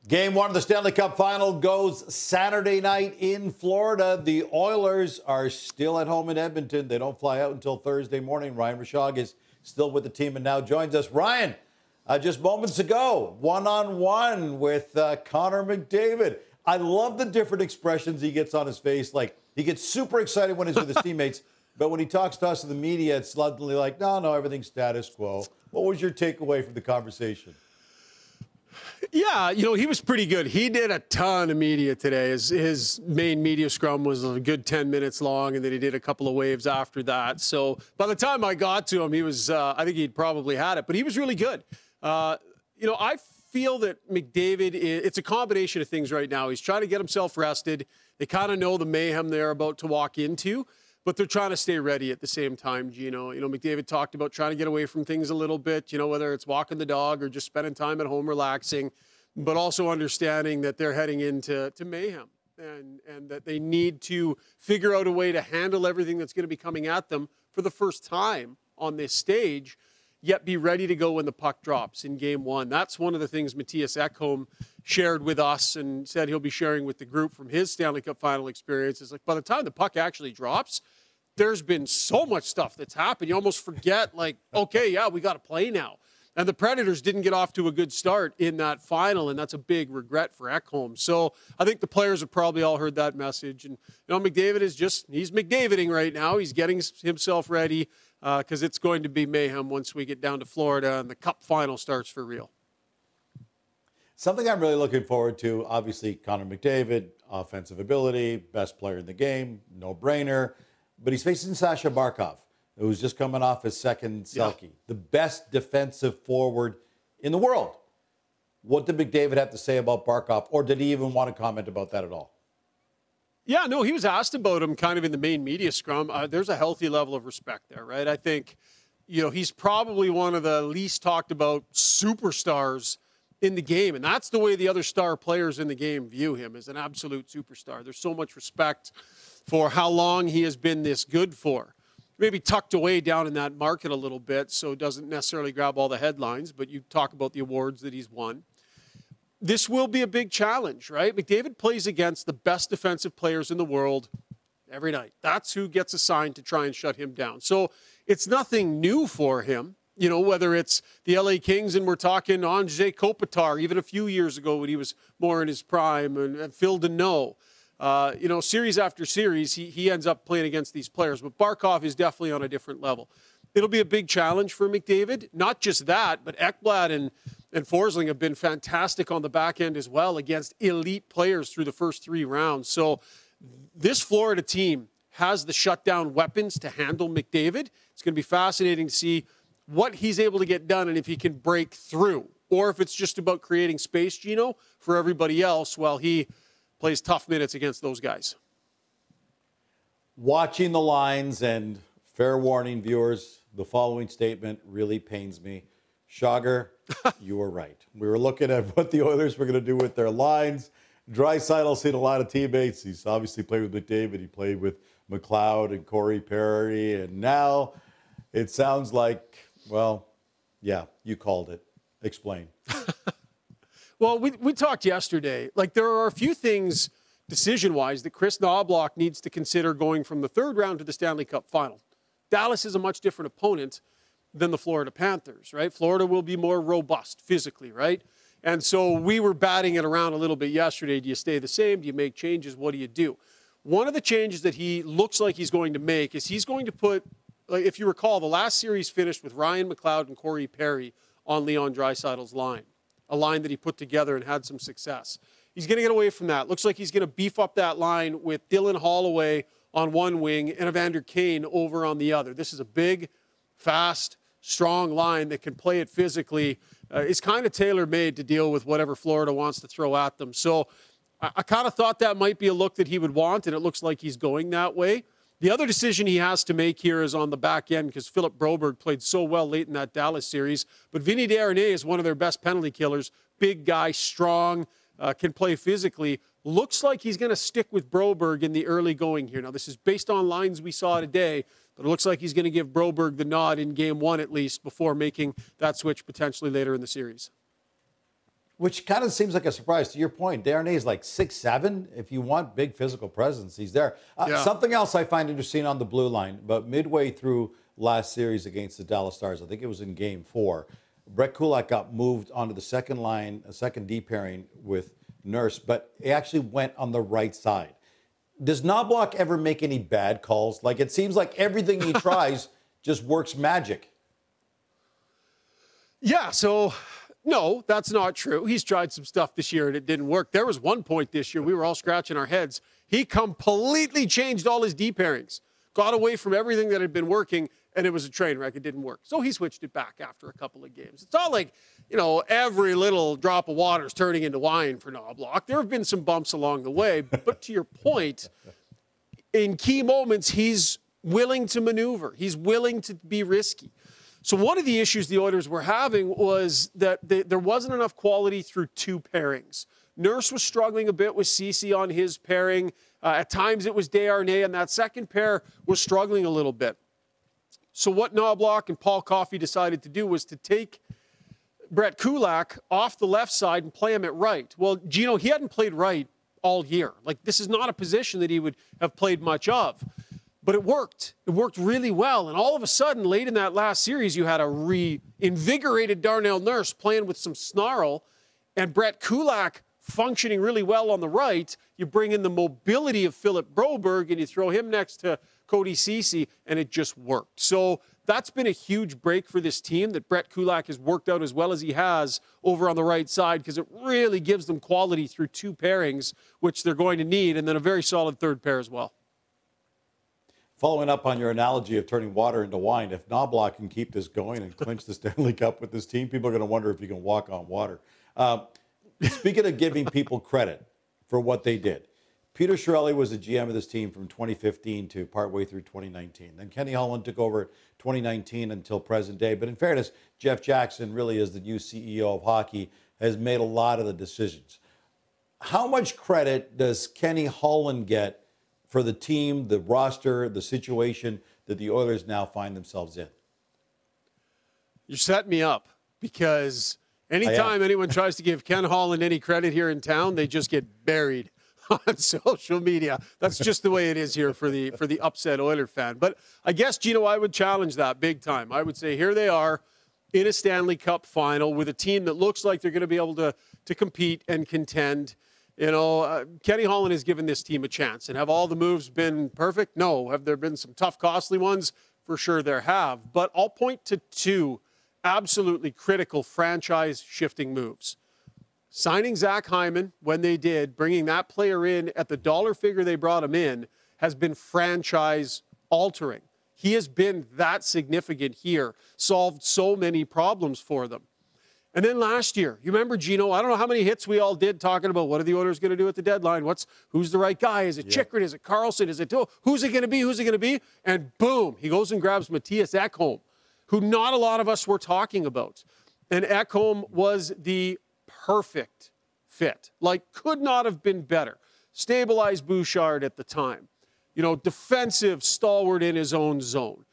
Game one of the Stanley Cup Final goes Saturday night in Florida. The Oilers are still at home in Edmonton. They don't fly out until Thursday morning. Ryan Rishaug is still with the team and now joins us. Ryan, just moments ago, one-on-one with Connor McDavid. I love the different expressions he gets on his face. Like, he gets super excited when he's with his teammates, but when he talks to us in the media, it's suddenly like, no, everything's status quo. What was your takeaway from the conversation? Yeah, he was pretty good. He did a ton of media today. His main media scrum was a good 10 minutes long, and then he did a couple of waves after that. So by the time I got to him, he was, I think he'd probably had it, but he was really good. I feel that McDavid, it's a combination of things right now. He's trying to get himself rested. They kind of know the mayhem they're about to walk into, but they're trying to stay ready at the same time, Gino. McDavid talked about trying to get away from things a little bit, whether it's walking the dog or just spending time at home relaxing, but also understanding that they're heading into mayhem and that they need to figure out a way to handle everything that's going to be coming at them for the first time on this stage, yet be ready to go when the puck drops in game one. That's one of the things Matthias Ekholm shared with us and said he'll be sharing with the group from his Stanley Cup Final experience. Is like, by the time the puck actually drops, there's been so much stuff that's happened. You almost forget, like, okay, yeah, we got to play now. And the Predators didn't get off to a good start in that final, and that's a big regret for Ekholm. So I think the players have probably all heard that message. And, McDavid he's McDaviding right now. He's getting himself ready because it's going to be mayhem once we get down to Florida and the Cup Final starts for real. Something I'm really looking forward to, obviously, Connor McDavid, offensive ability, best player in the game, no-brainer. But he's facing Sasha Barkov, who's just coming off his second Selke, the best defensive forward in the world. What did McDavid have to say about Barkov, or did he even want to comment about that at all? Yeah, no, he was asked about him kind of in the main media scrum. There's a healthy level of respect there, right? I think, he's probably one of the least talked about superstars in the game, and that's the way the other star players in the game view him, as an absolute superstar. There's so much respect for how long he has been this good for. Maybe tucked away down in that market a little bit, so it doesn't necessarily grab all the headlines, but you talk about the awards that he's won. This will be a big challenge, right? McDavid plays against the best defensive players in the world every night. That's who gets assigned to try and shut him down. So it's nothing new for him, whether it's the LA Kings and we're talking Andrzej Kopitar even a few years ago when he was more in his prime, and Phil Deneau. Series after series, he ends up playing against these players. But Barkov is definitely on a different level. It'll be a big challenge for McDavid. Not just that, but Ekblad and Forsling have been fantastic on the back end as well against elite players through the first three rounds. So this Florida team has the shutdown weapons to handle McDavid. It's going to be fascinating to see what he's able to get done and if he can break through. Or if it's just about creating space, Gino, for everybody else while he plays tough minutes against those guys. Watching the lines, and fair warning, viewers, the following statement really pains me. Schauger, you were right. We were looking at what the Oilers were going to do with their lines. Draisaitl's seen a lot of teammates. He's obviously played with McDavid. He played with McLeod and Corey Perry. And now it sounds like, well, yeah, you called it. Explain. Well, we talked yesterday. Like, there are a few things decision-wise that Chris Knobloch needs to consider going from the third round to the Stanley Cup Final. Dallas is a much different opponent than the Florida Panthers, right? Florida will be more robust physically, right? And so we were batting it around a little bit yesterday. Do you stay the same? Do you make changes? What do you do? One of the changes that he looks like he's going to make is he's going to put, like, if you recall, the last series finished with Ryan McLeod and Corey Perry on Leon Draisaitl's line, a line that he put together and had some success. He's going to get away from that. Looks like he's going to beef up that line with Dylan Holloway on one wing and Evander Kane over on the other. This is a big, fast, strong line that can play it physically. It's kind of tailor-made to deal with whatever Florida wants to throw at them. So I kind of thought that might be a look that he would want, and it looks like he's going that way. The other decision he has to make here is on the back end, because Philip Broberg played so well late in that Dallas series. But Vinny Desharnais is one of their best penalty killers. Big guy, strong, can play physically. Looks like he's going to stick with Broberg in the early going here. Now, this is based on lines we saw today, but it looks like he's going to give Broberg the nod in game one at least before making that switch potentially later in the series. Which kind of seems like a surprise. To your point, Darnay is like 6'7". If you want big physical presence, he's there. Yeah. Something else I find interesting on the blue line, but midway through last series against the Dallas Stars, I think it was in Game 4, Brett Kulak got moved onto the second line, a second D pairing with Nurse, but he actually went on the right side. Does Knobloch ever make any bad calls? Like, it seems like everything he tries just works magic. Yeah, so no, that's not true. He's tried some stuff this year and it didn't work. There was one point this year we were all scratching our heads. He completely changed all his D pairings, got away from everything that had been working, and it was a train wreck. It didn't work. So he switched it back after a couple of games. It's not like, every little drop of water is turning into wine for Knobloch. There have been some bumps along the way, but to your point, in key moments, he's willing to maneuver. He's willing to be risky. So one of the issues the Oilers were having was that there wasn't enough quality through two pairings. Nurse was struggling a bit with Ceci on his pairing. At times it was Desharnais, and that second pair was struggling a little bit. So what Knobloch and Paul Coffey decided to do was to take Brett Kulak off the left side and play him at right. Well, Gino, he hadn't played right all year. Like, this is not a position that he would have played much of. But it worked. It worked really well. And all of a sudden, late in that last series, you had a reinvigorated Darnell Nurse playing with some snarl, and Brett Kulak functioning really well on the right. You bring in the mobility of Philip Broberg, and you throw him next to Cody Ceci, and it just worked. So that's been a huge break for this team, that Brett Kulak has worked out as well as he has over on the right side, because it really gives them quality through two pairings, which they're going to need, and then a very solid third pair as well. Following up on your analogy of turning water into wine, if Knobloch can keep this going and clinch the Stanley Cup with this team, people are going to wonder if he can walk on water. Speaking of giving people credit for what they did, Peter Chiarelli was the GM of this team from 2015 to partway through 2019. Then Kenny Holland took over 2019 until present day. But in fairness, Jeff Jackson really is the new CEO of hockey, has made a lot of the decisions. How much credit does Kenny Holland get for the team, the roster, the situation that the Oilers now find themselves in? You're setting me up, because anytime anyone tries to give Ken Holland any credit here in town, they just get buried on social media. That's just the way it is here for the upset Oiler fan. But I guess, Gino, I would challenge that big time. I would say here they are in a Stanley Cup final with a team that looks like they're going to be able to compete and contend. Kenny Holland has given this team a chance. And have all the moves been perfect? No. Have there been some tough, costly ones? For sure there have. But I'll point to two absolutely critical franchise-shifting moves. Signing Zach Hyman when they did, bringing that player in at the dollar figure they brought him in, has been franchise-altering. He has been that significant here, solved so many problems for them. And then last year, you remember, Gino, I don't know how many hits we all did talking about what are the Oilers going to do at the deadline? Who's the right guy? Is it Chychrun? Is it Karlsson? Is it who's it going to be? Who's it going to be? And boom, he goes and grabs Mattias Ekholm, who not a lot of us were talking about. And Ekholm was the perfect fit. Like, could not have been better. Stabilized Bouchard at the time. Defensive stalwart in his own zone.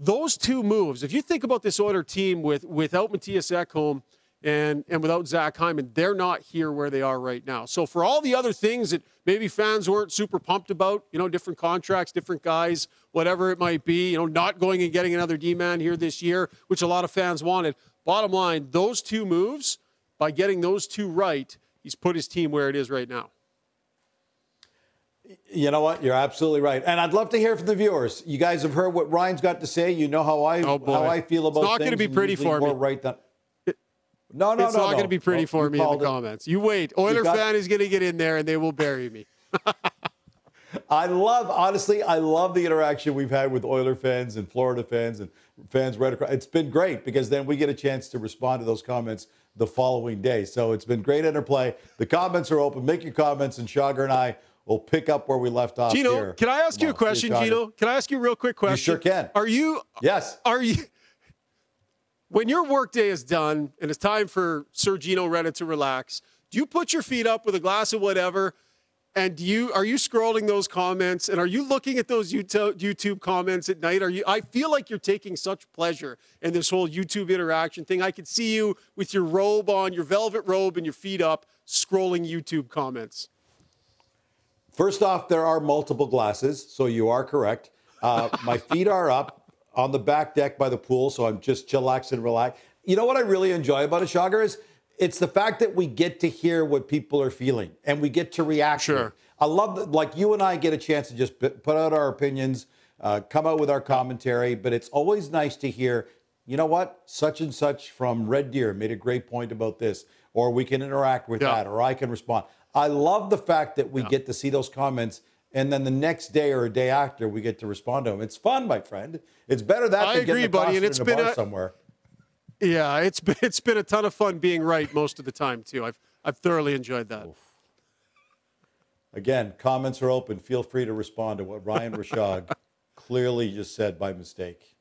Those two moves, if you think about this Oiler team without Mattias Ekholm and without Zach Hyman, they're not here where they are right now. So for all the other things that maybe fans weren't super pumped about, different contracts, different guys, whatever it might be, not going and getting another D-man here this year, which a lot of fans wanted. Bottom line, those two moves, by getting those two right, he's put his team where it is right now. You know what? You're absolutely right. And I'd love to hear from the viewers. You guys have heard what Ryan's got to say. You know how I feel about things. It's not going to be pretty for me. It's not going to be pretty for me in the comments. You wait. Oiler fan is going to get in there, and they will bury me. Honestly, I love the interaction we've had with Oiler fans and Florida fans and fans right across. It's been great, because then we get a chance to respond to those comments the following day. So it's been great interplay. The comments are open. Make your comments, and Shogger and I will pick up where we left off. Gino, here. Can I ask you a question, Gino? Can I ask you a real quick question? You sure can. Yes. When your workday is done and it's time for Sir Gino Reda to relax, do you put your feet up with a glass of whatever And are you scrolling those comments, and are you looking at those YouTube comments at night? I feel like you're taking such pleasure in this whole YouTube interaction thing. I could see you with your robe on, your velvet robe, and your feet up, scrolling YouTube comments. First off, there are multiple glasses, so you are correct. My feet are up on the back deck by the pool, so I'm just chillax and relax. You know what I really enjoy about a Shogger is it's the fact that we get to hear what people are feeling and we get to react. Sure. To it. I love that, like you and I get a chance to just put out our opinions, come out with our commentary, but it's always nice to hear, you know what, such and such from Red Deer made a great point about this, or we can interact with that, or I can respond. I love the fact that we get to see those comments, and then the next day or a day after, we get to respond to them. It's fun, my friend. It's better that than getting buddy, and in a bar somewhere. Yeah, it's been a ton of fun being right most of the time too. I've thoroughly enjoyed that. Oof. Again, comments are open. Feel free to respond to what Ryan Rishaug clearly just said by mistake.